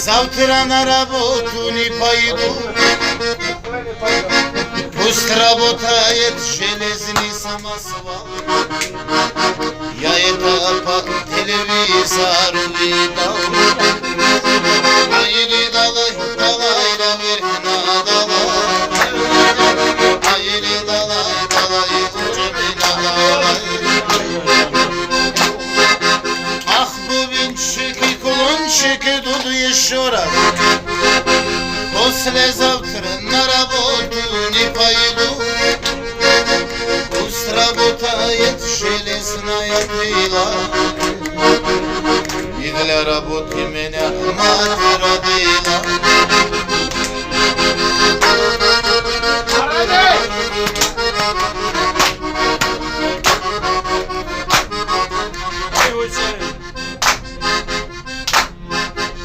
Завтра на работу не пойду. Пусть работает железный самосвал. Я это по телевизору видал. Айли далай, далай, далай, далай. Айли далай, далай, далай. Ах, бубенчики, кулончики, дуду еще раз. Послезавтра на работу не пойду. Пусть работает железная пила. И для работы меня мать